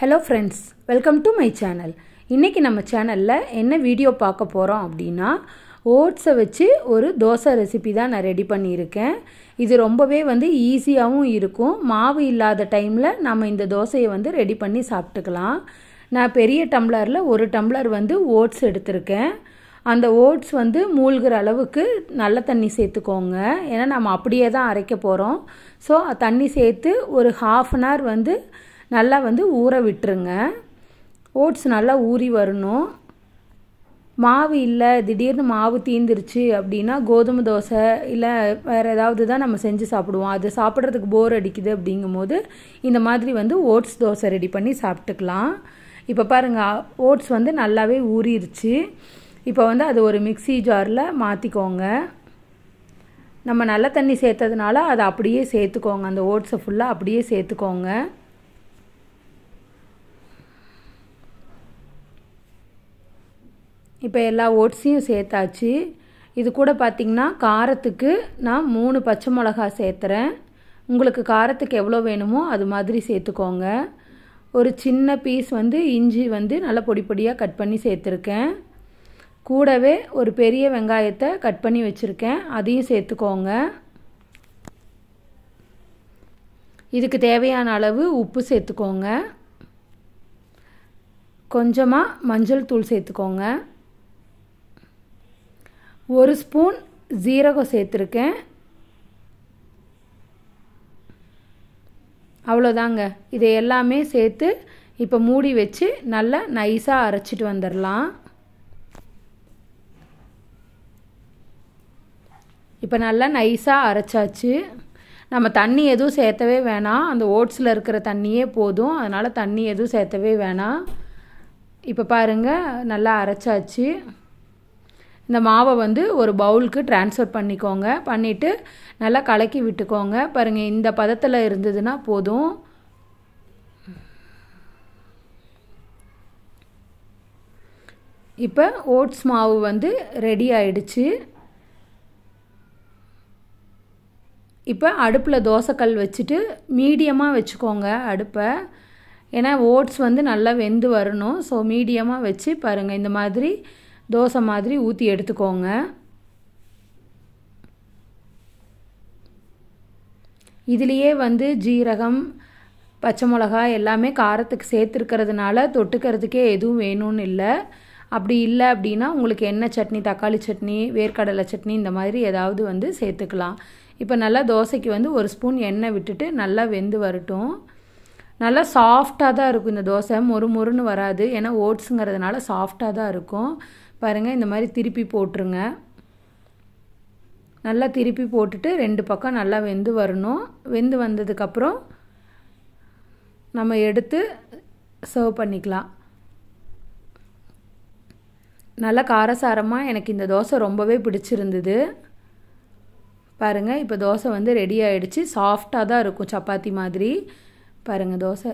Hello friends, welcome to my channel. இன்னைக்கு நம்ம சேனல்ல என்ன வீடியோ பார்க்க போறோம் அப்படினா ஓட்ஸை வச்சு ஒரு தோசை ரெசிபி தான் நான் ரெடி பண்ணியிருக்கேன். இது ரொம்பவே ஈஸியாவும் இருக்கும். மாவு இல்லாத டைம்ல நாம இந்த தோசையை ரெடி பண்ணி சாப்பிட்டுக்கலாம். நான் பெரிய டம்ளர்ல ஒரு டம்ளர் ஓட்ஸ் எடுத்திருக்கேன். அந்த ஓட்ஸ் மூழ்கிற அளவுக்கு நல்ல தண்ணி சேர்த்துக்கோங்க. ஏன்னா நம்ம அப்படியே தான் அரைக்க போறோம். சோ தண்ணி சேர்த்து ஒரு half an hour நல்லா ஊற விட்டுருங்க. ஓட்ஸ் நல்லா ஊறி வரணும். மாவு இல்லை திடீர்னு மாவு தீந்துருச்சு அப்படின்னா கோதுமை தோசை இல்லை வேறு ஏதாவது தான் நம்ம செஞ்சு சாப்பிடுவோம். அது சாப்பிட்றதுக்கு போர் அடிக்குது அப்படிங்கும்போது இந்த மாதிரி ஓட்ஸ் தோசை ரெடி பண்ணி சாப்பிட்டுக்கலாம். இப்போ பாருங்கள் ஓட்ஸ் நல்லாவே ஊறிடுச்சு. இப்போ அது ஒரு மிக்ஸி ஜாரில் மாற்றிக்கோங்க. நம்ம நல்ல தண்ணி சேர்த்ததுனால அதை அப்படியே சேர்த்துக்கோங்க. அந்த ஓட்ஸை ஃபுல்லாக அப்படியே சேர்த்துக்கோங்க. இப்போ எல்லா ஓட்ஸையும் சேர்த்தாச்சு. இது கூட பார்த்திங்கன்னா காரத்துக்கு நான் 3 பச்சை மிளகாய் சேர்த்துறேன். உங்களுக்கு காரத்துக்கு எவ்வளோ வேணுமோ அது மாதிரி சேர்த்துக்கோங்க. ஒரு சின்ன பீஸ் இஞ்சி நல்லா பொடி பொடியாக கட் பண்ணி சேர்த்துருக்கேன். கூடவே ஒரு பெரிய வெங்காயத்தை கட் பண்ணி வச்சுருக்கேன், அதையும் சேர்த்துக்கோங்க. இதுக்கு தேவையான அளவு உப்பு சேர்த்துக்கோங்க. கொஞ்சமாக மஞ்சள் தூள் சேர்த்துக்கோங்க. 1 ஸ்பூன் ஜீரகம் சேர்த்துருக்கேன். அவ்வளோதாங்க. இதை எல்லாமே சேர்த்து இப்போ மூடி வச்சு நல்லா நைஸாக அரைச்சிட்டு வந்துடலாம். இப்போ நல்லா நைஸாக அரைச்சாச்சு. நம்ம தண்ணி எதுவும் சேர்த்தவே வேணாம். அந்த ஓட்ஸில் இருக்கிற தண்ணியே போதும். அதனால் தண்ணி எதுவும் சேர்த்தவே வேணாம். இப்போ பாருங்கள் நல்லா அரைச்சாச்சு. இந்த மாவை ஒரு பவுலுக்கு ட்ரான்ஸ்ஃபர் பண்ணிக்கோங்க. பண்ணிவிட்டு நல்லா கலக்கி விட்டுக்கோங்க. பாருங்கள் இந்த பதத்தில் இருந்ததுன்னா போதும். இப்போ ஓட்ஸ் மாவு ரெடி ஆயிடுச்சு. இப்போ அடுப்பில் தோசைக்கல் வச்சுட்டு மீடியமாக வச்சுக்கோங்க அடுப்பை. ஏன்னா ஓட்ஸ் நல்லா வெந்து வரணும். ஸோ மீடியமாக வச்சு பாருங்கள் இந்த மாதிரி தோசை மாதிரி ஊற்றி எடுத்துக்கோங்க. இதுலேயே ஜீரகம் பச்சை மிளகாய் எல்லாமே காரத்துக்கு சேர்த்துருக்கிறதுனால தொட்டுக்கிறதுக்கே எதுவும் வேணும்னு இல்லை. அப்படி இல்லை அப்படின்னா உங்களுக்கு எண்ணெய் சட்னி, தக்காளி சட்னி, வேர்க்கடலை சட்னி இந்த மாதிரி ஏதாவது சேர்த்துக்கலாம். இப்போ நல்லா தோசைக்கு 1 ஸ்பூன் எண்ணெய் விட்டுட்டு நல்லா வெந்து வரட்டும். நல்லா சாஃப்டாக தான் இருக்கும் இந்த தோசை, மொறுன்னு வராது. ஏன்னா ஓட்ஸுங்கிறதுனால சாஃப்டாக தான் இருக்கும். பாருங்கள் இந்த மாதிரி திருப்பி போட்டுருங்க. நல்லா திருப்பி போட்டுட்டு 2 பக்கம் நல்லா வெந்து வரணும். வெந்து வந்ததுக்கப்புறம் நம்ம எடுத்து சர்வ் பண்ணிக்கலாம். நல்லா காரசாரமாக எனக்கு இந்த தோசை ரொம்பவே பிடிச்சிருந்தது. பாருங்கள் இப்போ தோசை ரெடி ஆகிடுச்சு. சாஃப்டாக தான் இருக்கும் சப்பாத்தி மாதிரி. பாருங்கள் தோசை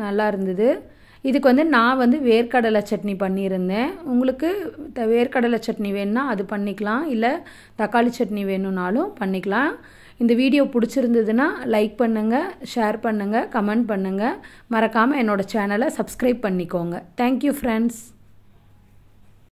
நல்லா இருந்தது. இதுக்கு நான் வேர்க்கடலை சட்னி பண்ணியிருந்தேன். உங்களுக்கு வேர்க்கடலை சட்னி வேணுன்னா அது பண்ணிக்கலாம், இல்லை தக்காளி சட்னி வேணும்னாலும் பண்ணிக்கலாம். இந்த வீடியோ பிடிச்சிருந்ததுன்னா லைக் பண்ணுங்கள், ஷேர் பண்ணுங்கள், கமெண்ட் பண்ணுங்கள். மறக்காமல் என்னோடய சேனலை சப்ஸ்கிரைப் பண்ணிக்கோங்க. Thank you friends.